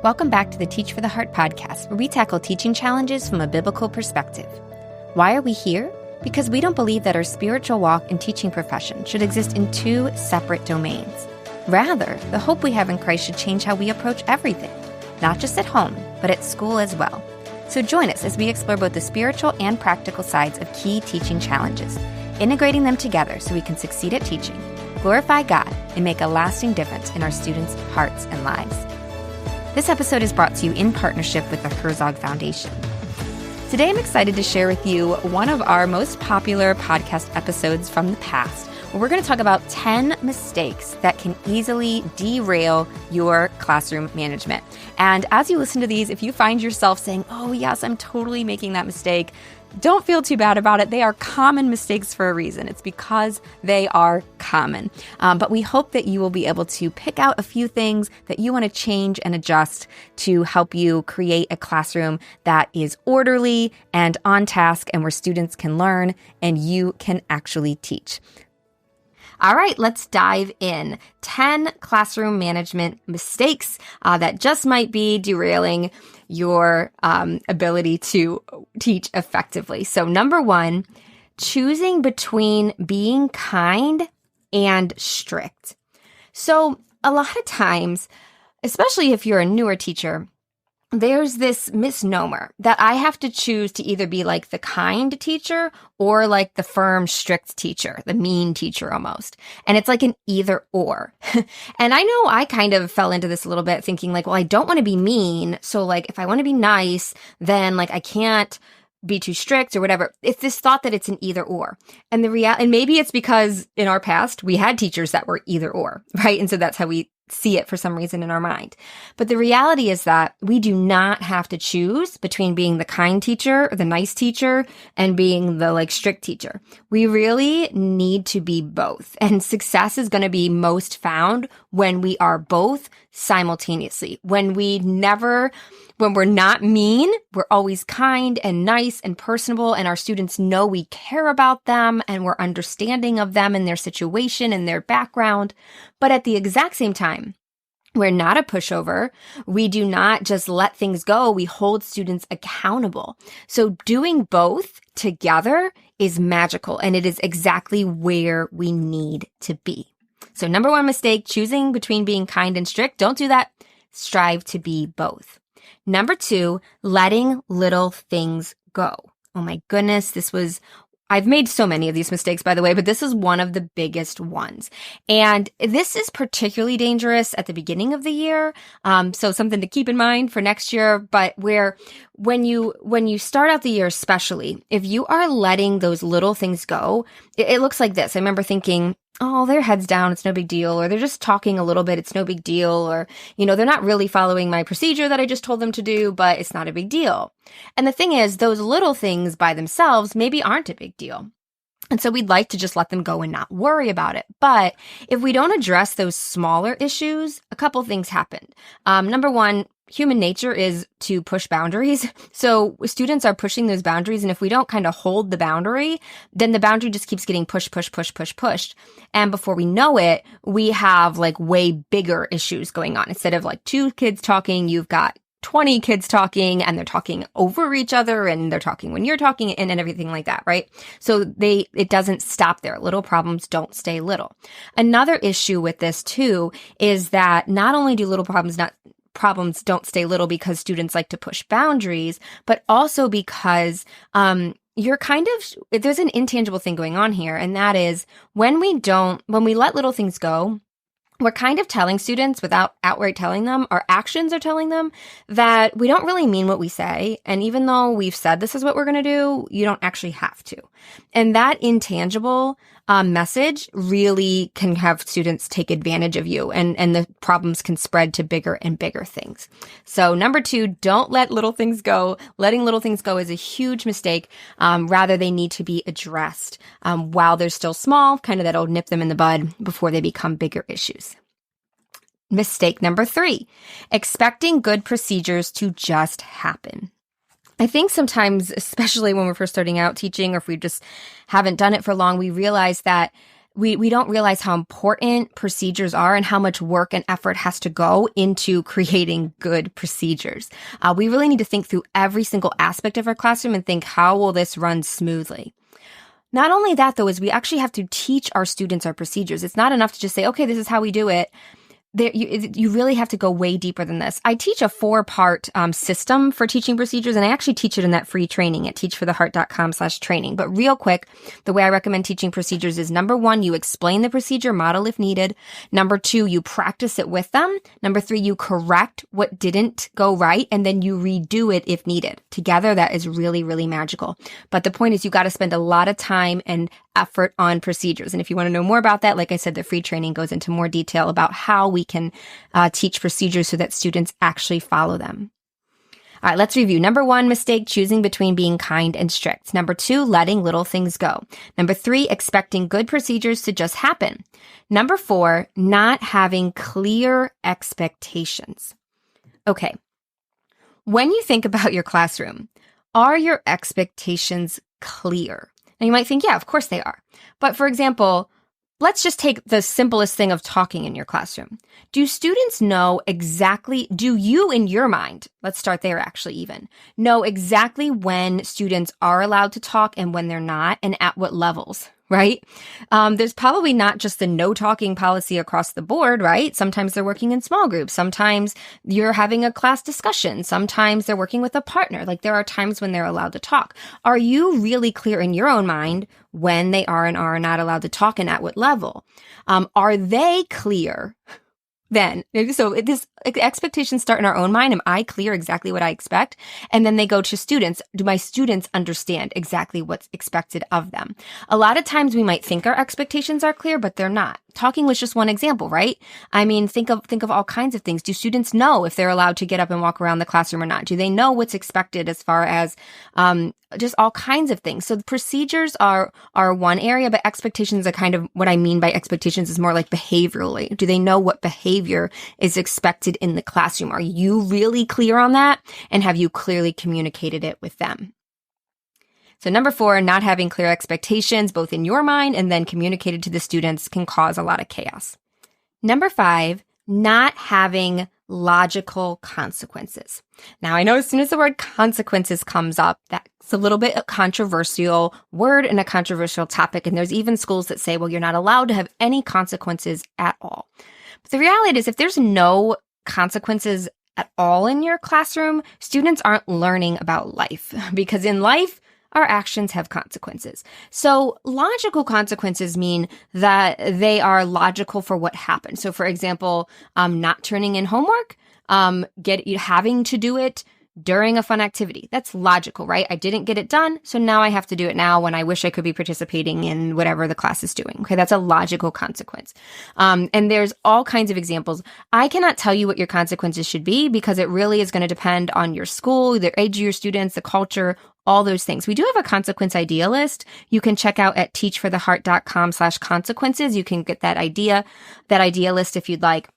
Welcome back to the Teach for the Heart podcast, where we tackle teaching challenges from a biblical perspective. Why are we here? Because we don't believe that our spiritual walk and teaching profession should exist in two separate domains. Rather, the hope we have in Christ should change how we approach everything, not just at home, but at school as well. So join us as we explore both the spiritual and practical sides of key teaching challenges, integrating them together so we can succeed at teaching, glorify God, and make a lasting difference in our students' hearts and lives. This episode is brought to you in partnership with the Herzog Foundation. Today, I'm excited to share with you one of our most popular podcast episodes from the past, where we're going to talk about 10 mistakes that can easily derail your classroom management. And as you listen to these, if you find yourself saying, oh yes, I'm totally making that mistake, don't feel too bad about it. They are common mistakes for a reason. It's because they are common. But we hope that you will be able to pick out a few things that you want to change and adjust to help you create a classroom that is orderly and on task and where students can learn and you can actually teach. All right, let's dive in. 10 classroom management mistakes that just might be derailing your ability to teach effectively. So number one, choosing between being kind and strict. So a lot of times, especially if you're a newer teacher, there's this misnomer that I have to choose to either be like the kind teacher or like the firm, strict teacher, the mean teacher almost. And it's like an either or. And I know I kind of fell into this a little bit thinking like, well, I don't want to be mean. So like if I want to be nice, then like I can't be too strict or whatever. It's this thought that it's an either or. And and maybe it's because in our past we had teachers that were either or, right? And so that's how we see it for some reason in our mind. But the reality is that we do not have to choose between being the kind teacher or the nice teacher and being the like strict teacher. We really need to be both. And success is going to be most found when we are both simultaneously. When we're not mean, we're always kind and nice and personable, and our students know we care about them and we're understanding of them and their situation and their background. But at the exact same time, we're not a pushover. We do not just let things go. We hold students accountable. So doing both together is magical, and it is exactly where we need to be. So number one mistake, choosing between being kind and strict. Don't do that. Strive to be both. Number two, letting little things go. Oh my goodness, I've made so many of these mistakes, by the way, but this is one of the biggest ones. And this is particularly dangerous at the beginning of the year. So something to keep in mind for next year, but when you start out the year, especially, if you are letting those little things go, it looks like this. I remember thinking, oh, their head's down, it's no big deal, or they're just talking a little bit, it's no big deal, or, they're not really following my procedure that I just told them to do, but it's not a big deal. And the thing is, those little things by themselves maybe aren't a big deal. And so we'd like to just let them go and not worry about it. But if we don't address those smaller issues, a couple things happen. Number one, human nature is to push boundaries. So students are pushing those boundaries. And if we don't kind of hold the boundary, then the boundary just keeps getting pushed. And before we know it, we have like way bigger issues going on. Instead of like 2 kids talking, you've got 20 kids talking, and they're talking over each other, and they're talking when you're talking, and everything like that, right? So it doesn't stop there. Little problems don't stay little. Another issue with this too is that not only do little problems don't stay little because students like to push boundaries, but also because there's an intangible thing going on here, and that is when we let little things go, we're kind of telling students without outright telling them, our actions are telling them that we don't really mean what we say. And even though we've said this is what we're going to do, you don't actually have to. And that intangible message really can have students take advantage of you, and the problems can spread to bigger and bigger things. So number two, don't let little things go. Letting little things go is a huge mistake. Rather, they need to be addressed while they're still small, kind of that'll nip them in the bud before they become bigger issues. Mistake number three, expecting good procedures to just happen. I think sometimes, especially when we're first starting out teaching, or if we just haven't done it for long, we realize that we don't realize how important procedures are and how much work and effort has to go into creating good procedures. We really need to think through every single aspect of our classroom and think, how will this run smoothly? Not only that, though, is we actually have to teach our students our procedures. It's not enough to just say, okay, this is how we do it. You really have to go way deeper than this. I teach a 4-part system for teaching procedures, and I actually teach it in that free training at teachfortheheart.com/training. But real quick, the way I recommend teaching procedures is, number 1, you explain the procedure model if needed. Number 2, you practice it with them. Number 3, you correct what didn't go right, and then you redo it if needed. Together, that is really, really magical. But the point is, you got to spend a lot of time and effort on procedures. And if you want to know more about that, like I said, the free training goes into more detail about how we can teach procedures so that students actually follow them. All right, let's review. Number 1, mistake, choosing between being kind and strict. Number 2, letting little things go. Number 3, expecting good procedures to just happen. Number 4, not having clear expectations. Okay, when you think about your classroom, are your expectations clear? And you might think, yeah, of course they are. But for example, let's just take the simplest thing of talking in your classroom. Do students know exactly, do you in your mind, let's start there actually even, know exactly when students are allowed to talk and when they're not, and at what levels, right? There's probably not just the no talking policy across the board, right? Sometimes they're working in small groups. Sometimes you're having a class discussion. Sometimes they're working with a partner. Like, there are times when they're allowed to talk. Are you really clear in your own mind when they are and are not allowed to talk and at what level? Are they clear then? So this expectations start in our own mind. Am I clear exactly what I expect? And then they go to students. Do my students understand exactly what's expected of them? A lot of times we might think our expectations are clear, but they're not. Talking was just one example, right? I mean, think of all kinds of things. Do students know if they're allowed to get up and walk around the classroom or not? Do they know what's expected as far as just all kinds of things? So the procedures are one area, but expectations are kind of what I mean by expectations is more like behaviorally. Do they know what behavior is expected in the classroom? Are you really clear on that? And have you clearly communicated it with them? So number 4, not having clear expectations, both in your mind and then communicated to the students, can cause a lot of chaos. Number 5, not having logical consequences. Now, I know as soon as the word consequences comes up, that's a little bit a controversial word and a controversial topic. And there's even schools that say, well, you're not allowed to have any consequences at all. But the reality is, if there's no consequences at all in your classroom, students aren't learning about life, because in life, our actions have consequences. So logical consequences mean that they are logical for what happened. So for example, not turning in homework, having to do it during a fun activity. That's logical, right? I didn't get it done, so now I have to do it now when I wish I could be participating in whatever the class is doing. Okay, that's a logical consequence. And there's all kinds of examples. I cannot tell you what your consequences should be because it really is going to depend on your school, the age of your students, the culture, all those things. We do have a consequence idea list. You can check out at teachfortheheart.com/consequences. You can get that idea list if you'd like.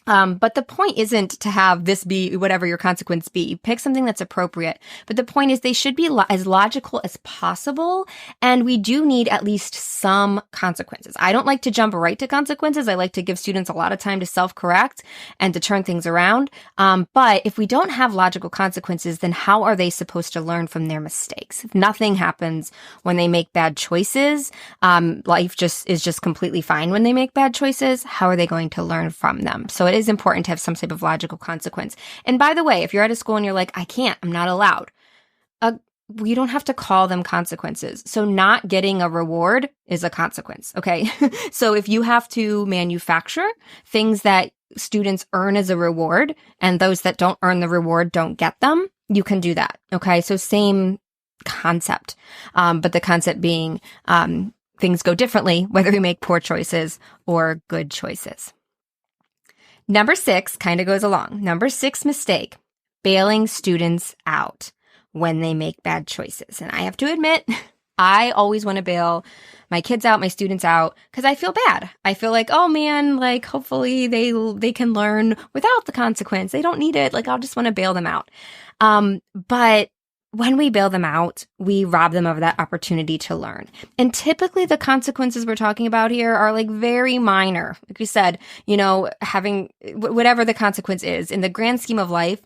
But the point isn't to have this be whatever your consequence be. Pick something that's appropriate. But the point is they should be as logical as possible. And we do need at least some consequences. I don't like to jump right to consequences. I like to give students a lot of time to self-correct and to turn things around. But if we don't have logical consequences, then how are they supposed to learn from their mistakes? If nothing happens when they make bad choices, life is just completely fine when they make bad choices. How are they going to learn from them? So it is important to have some type of logical consequence. And by the way, if you're at a school and you're like, I'm not allowed, you don't have to call them consequences. So not getting a reward is a consequence, okay? So if you have to manufacture things that students earn as a reward and those that don't earn the reward don't get them, you can do that, okay? So same concept, but the concept being things go differently whether we make poor choices or good choices. Number 6 kind of goes along. Number 6 mistake, bailing students out when they make bad choices. And I have to admit, I always want to bail my kids out, my students out, because I feel bad. I feel like, oh man, like hopefully they can learn without the consequence. They don't need it. Like I'll just want to bail them out. But when we bail them out, we rob them of that opportunity to learn. And typically the consequences we're talking about here are like very minor. Like we said, having whatever the consequence is in the grand scheme of life,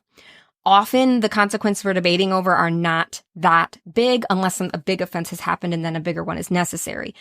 often the consequences we're debating over are not that big unless a big offense has happened and then a bigger one is necessary.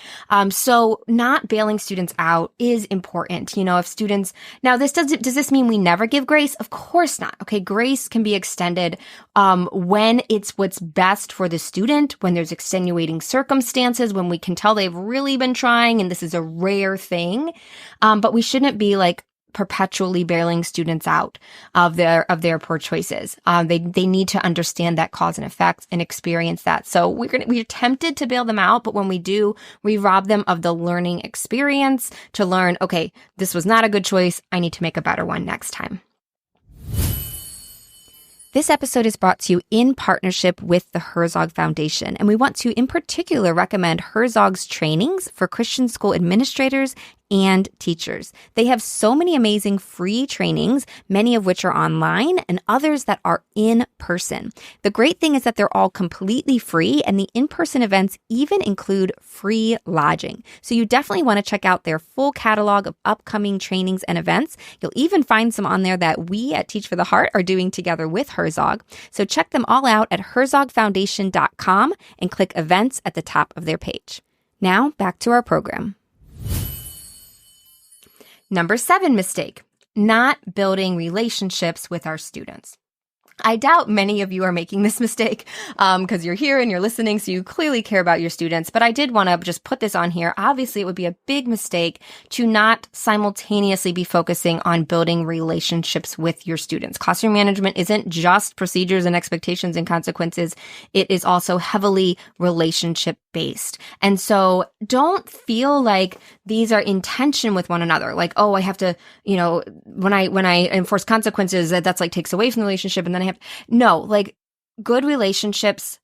So not bailing students out is important. If students, now does this mean we never give grace? Of course not. Okay. Grace can be extended, when it's what's best for the student, when there's extenuating circumstances, when we can tell they've really been trying and this is a rare thing. But we shouldn't be like perpetually bailing students out of their poor choices. They need to understand that cause and effect and experience that. So we're tempted to bail them out, but when we do, we rob them of the learning experience to learn, okay, this was not a good choice. I need to make a better one next time. This episode is brought to you in partnership with the Herzog Foundation, and we want to in particular recommend Herzog's trainings for Christian school administrators and teachers. They have so many amazing free trainings, many of which are online and others that are in person. The great thing is that they're all completely free, and the in-person events even include free lodging. So you definitely want to check out their full catalog of upcoming trainings and events. You'll even find some on there that we at Teach for the Heart are doing together with Herzog. So check them all out at herzogfoundation.com and click events at the top of their page. Now back to our program. Number 7 mistake, not building relationships with our students. I doubt many of you are making this mistake because you're here and you're listening, so you clearly care about your students. But I did want to just put this on here. Obviously, it would be a big mistake to not simultaneously be focusing on building relationships with your students. Classroom management isn't just procedures and expectations and consequences. It is also heavily relationship-based. And so don't feel like these are in tension with one another. Like, oh, I have to, when I enforce consequences, that's like takes away from the relationship, and then I have no, like good relationships.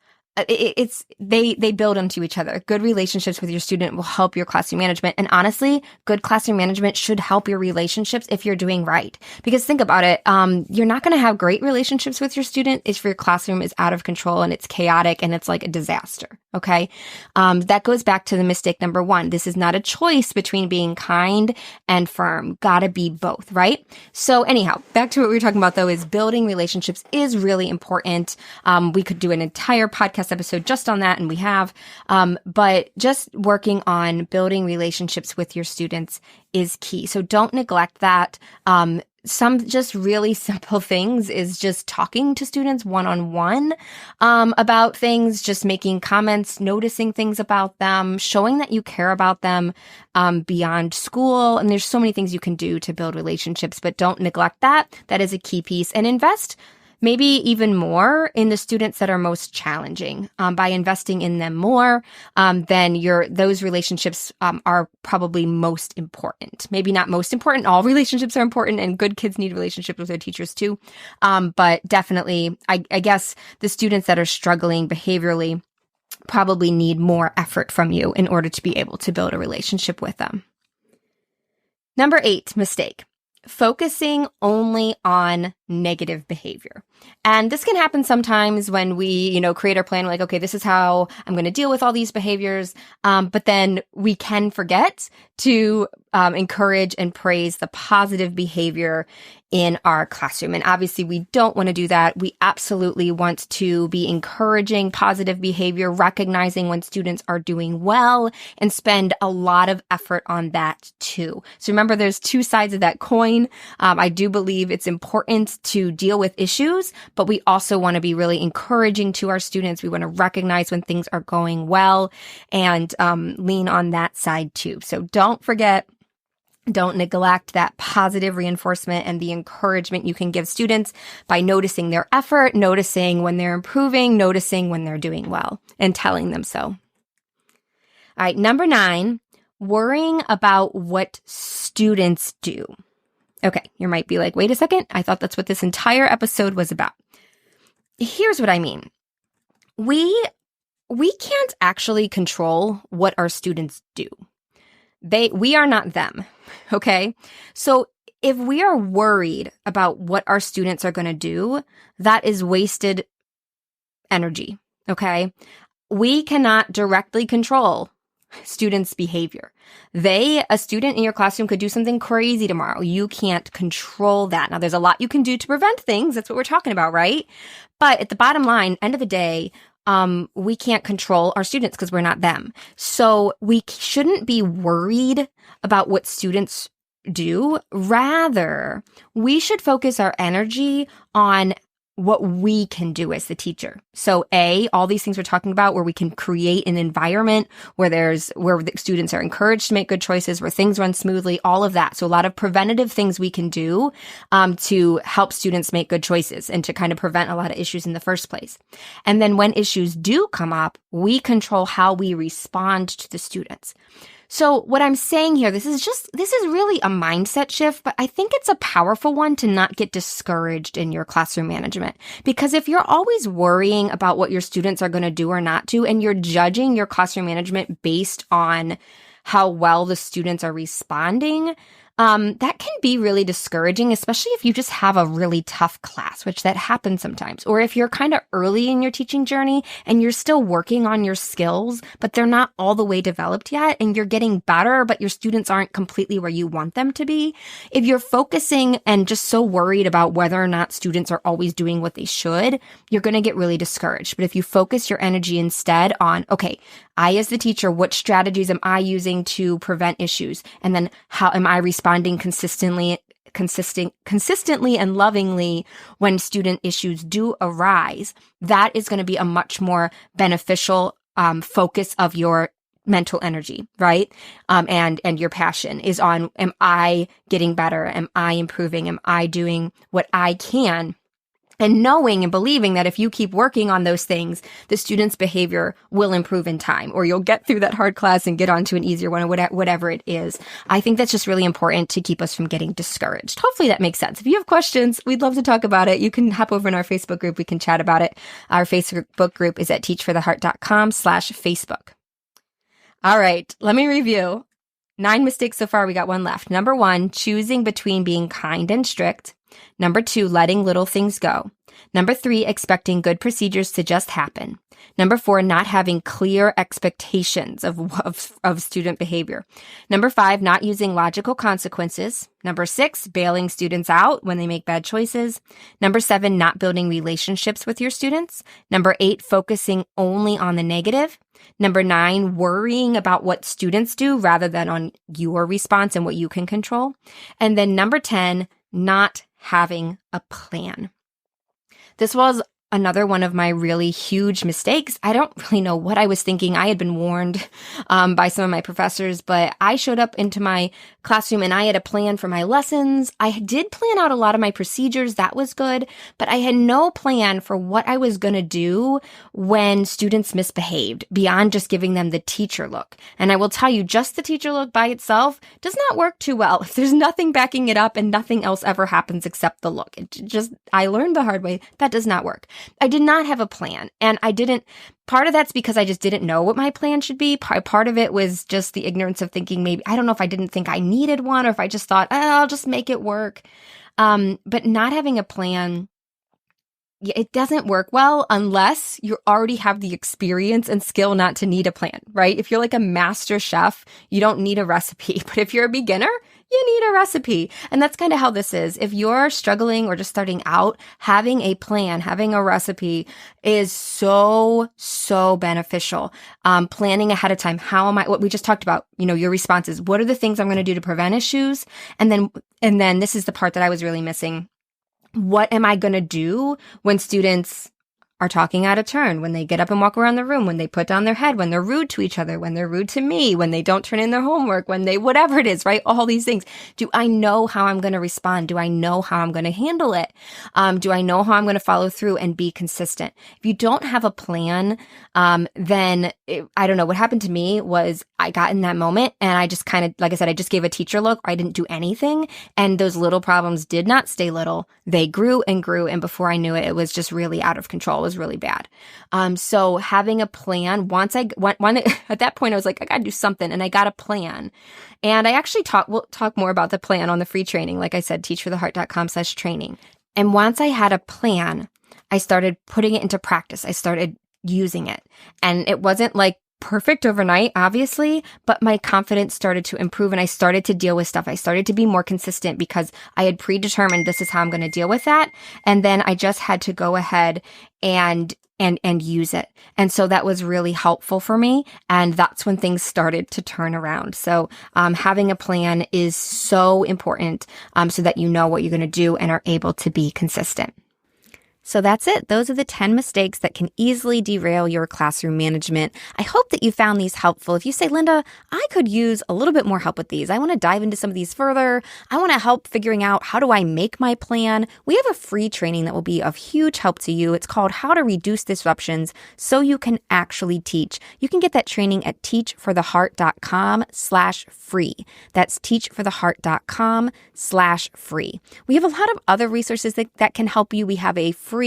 They build onto each other. Good relationships with your student will help your classroom management. And honestly, good classroom management should help your relationships if you're doing right. Because think about it. You're not going to have great relationships with your student if your classroom is out of control and it's chaotic and it's like a disaster. Okay. That goes back to the mistake number 1. This is not a choice between being kind and firm. Gotta be both, right? So anyhow, back to what we were talking about though, is building relationships is really important. We could do an entire podcast episode just on that, and we have, but just working on building relationships with your students is key. So don't neglect that. Some just really simple things is just talking to students one-on-one about things, just making comments, noticing things about them, showing that you care about them beyond school. And there's so many things you can do to build relationships, but don't neglect that. That is a key piece. And invest maybe even more in the students that are most challenging. By investing in them more, then those relationships are probably most important. Maybe not most important. All relationships are important, and good kids need relationships with their teachers too. But definitely, I guess the students that are struggling behaviorally probably need more effort from you in order to be able to build a relationship with them. Number 8 mistake. Focusing only on negative behavior. And this can happen sometimes when we, create our plan, like, okay, this is how I'm going to deal with all these behaviors. But then we can forget to encourage and praise the positive behavior in our classroom. And obviously we don't want to do that. We absolutely want to be encouraging positive behavior, recognizing when students are doing well, and spend a lot of effort on that too. So remember, there's 2 sides of that coin. I do believe it's important to deal with issues, but we also want to be really encouraging to our students. We want to recognize when things are going well and lean on that side too. So don't forget, don't neglect that positive reinforcement and the encouragement you can give students by noticing their effort, noticing when they're improving, noticing when they're doing well, and telling them so. All right, number 9, worrying about what students do. Okay, you might be like, wait a second, I thought that's what this entire episode was about. Here's what I mean. We can't actually control what our students do. We are not them, okay? So if we are worried about what our students are going to do, that is wasted energy, okay? We cannot directly control students' behavior. A student in your classroom could do something crazy tomorrow. You can't control that. Now, there's a lot you can do to prevent things. That's what we're talking about, right? But at the bottom line, end of the day, we can't control our students because we're not them. So we shouldn't be worried about what students do. Rather, we should focus our energy on what we can do as the teacher. So all these things we're talking about where we can create an environment where the students are encouraged to make good choices, where things run smoothly, all of that. So a lot of preventative things we can do to help students make good choices and to kind of prevent a lot of issues in the first place. And then when issues do come up, we control how we respond to the students. So what I'm saying here, this is really a mindset shift, but I think it's a powerful one to not get discouraged in your classroom management. Because if you're always worrying about what your students are going to do or not do, and you're judging your classroom management based on how well the students are responding, that can be really discouraging, especially if you just have a really tough class, which that happens sometimes. Or if you're kind of early in your teaching journey and you're still working on your skills, but they're not all the way developed yet, and you're getting better, but your students aren't completely where you want them to be. If you're focusing and just so worried about whether or not students are always doing what they should, you're going to get really discouraged. But if you focus your energy instead on, okay, I, as the teacher, what strategies am I using to prevent issues? And then how am I responding consistently and lovingly when student issues do arise? That is going to be a much more beneficial focus of your mental energy, right? And your passion is on, am I getting better? Am I improving? Am I doing what I can? And knowing and believing that if you keep working on those things, the student's behavior will improve in time, or you'll get through that hard class and get onto an easier one, or whatever it is. I think that's just really important to keep us from getting discouraged. Hopefully that makes sense. If you have questions, we'd love to talk about it. You can hop over in our Facebook group. We can chat about it. Our Facebook group is at teachfortheheart.com/Facebook. All right, let me review. 9 mistakes so far. We got one left. Number 1, choosing between being kind and strict. Number 2, letting little things go. Number 3, expecting good procedures to just happen. Number 4, not having clear expectations of student behavior. Number 5, not using logical consequences. Number 6, bailing students out when they make bad choices. Number 7, not building relationships with your students. Number 8, focusing only on the negative. Number 9, worrying about what students do rather than on your response and what you can control. And then number 10, not having a plan. This was another one of my really huge mistakes. I don't really know what I was thinking. I had been warned by some of my professors, but I showed up into my classroom and I had a plan for my lessons. I did plan out a lot of my procedures. That was good, but I had no plan for what I was going to do when students misbehaved beyond just giving them the teacher look. And I will tell you, just the teacher look by itself does not work too well if there's nothing backing it up and nothing else ever happens except the look. I learned the hard way. That does not work. I did not have a plan, and part of that's because I just didn't know what my plan should be. Part of it was just the ignorance of thinking maybe, I don't know if I didn't think I needed one or if I just thought, I'll just make it work. But not having a plan, it doesn't work well unless you already have the experience and skill not to need a plan, right? If you're like a master chef, you don't need a recipe. But if you're a beginner, you need a recipe. And that's kind of how this is. If you're struggling or just starting out, having a plan, having a recipe is so, so beneficial. Planning ahead of time. What we just talked about, your responses. What are the things I'm going to do to prevent issues? And then this is the part that I was really missing. What am I going to do when students are talking out of turn, when they get up and walk around the room, when they put down their head, when they're rude to each other, when they're rude to me, when they don't turn in their homework, when they, whatever it is, right? All these things. Do I know how I'm going to respond? Do I know how I'm going to handle it? Do I know how I'm going to follow through and be consistent? If you don't have a plan, then I don't know. What happened to me was I got in that moment and I just kind of, like I said, I just gave a teacher look. I didn't do anything. And those little problems did not stay little. They grew and grew. And before I knew it, it was just really out of control. It was really bad. So having a plan, once at that point, I was like, I got to do something. And I got a plan. And I actually we'll talk more about the plan on the free training. Like I said, teachfortheheart.com/training. And once I had a plan, I started putting it into practice. I started using it. And it wasn't like perfect overnight, obviously, but my confidence started to improve and I started to deal with stuff. I started to be more consistent because I had predetermined this is how I'm going to deal with that. And then I just had to go ahead and use it. And so that was really helpful for me. And that's when things started to turn around. So having a plan is so important so that you know what you're going to do and are able to be consistent. So that's it. Those are the 10 mistakes that can easily derail your classroom management. I hope that you found these helpful. If you say, Linda, I could use a little bit more help with these. I want to dive into some of these further. I want to help figuring out how do I make my plan. We have a free training that will be of huge help to you. It's called How to Reduce Disruptions So You Can Actually Teach. You can get that training at teachfortheheart.com/free. That's teachfortheheart.com/free. We have a lot of other resources that can help you. We have a free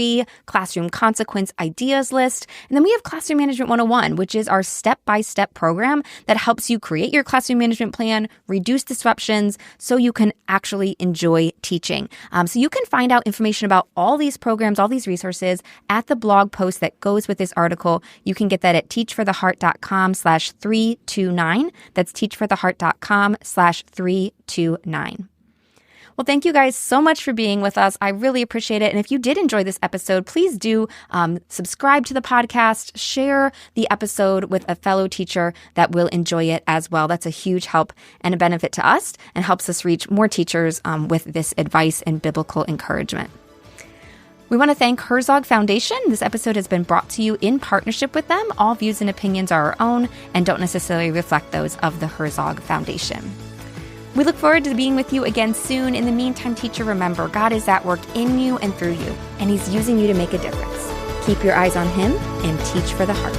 classroom consequence ideas list. And then we have Classroom Management 101, which is our step-by-step program that helps you create your classroom management plan, reduce disruptions, so you can actually enjoy teaching. So you can find out information about all these programs, all these resources at the blog post that goes with this article. You can get that at teachfortheheart.com/329. That's teachfortheheart.com/329. Well, thank you guys so much for being with us. I really appreciate it. And if you did enjoy this episode, please do subscribe to the podcast, share the episode with a fellow teacher that will enjoy it as well. That's a huge help and a benefit to us and helps us reach more teachers with this advice and biblical encouragement. We want to thank Herzog Foundation. This episode has been brought to you in partnership with them. All views and opinions are our own and don't necessarily reflect those of the Herzog Foundation. We look forward to being with you again soon. In the meantime, teacher, remember, God is at work in you and through you, and He's using you to make a difference. Keep your eyes on Him and teach for the heart.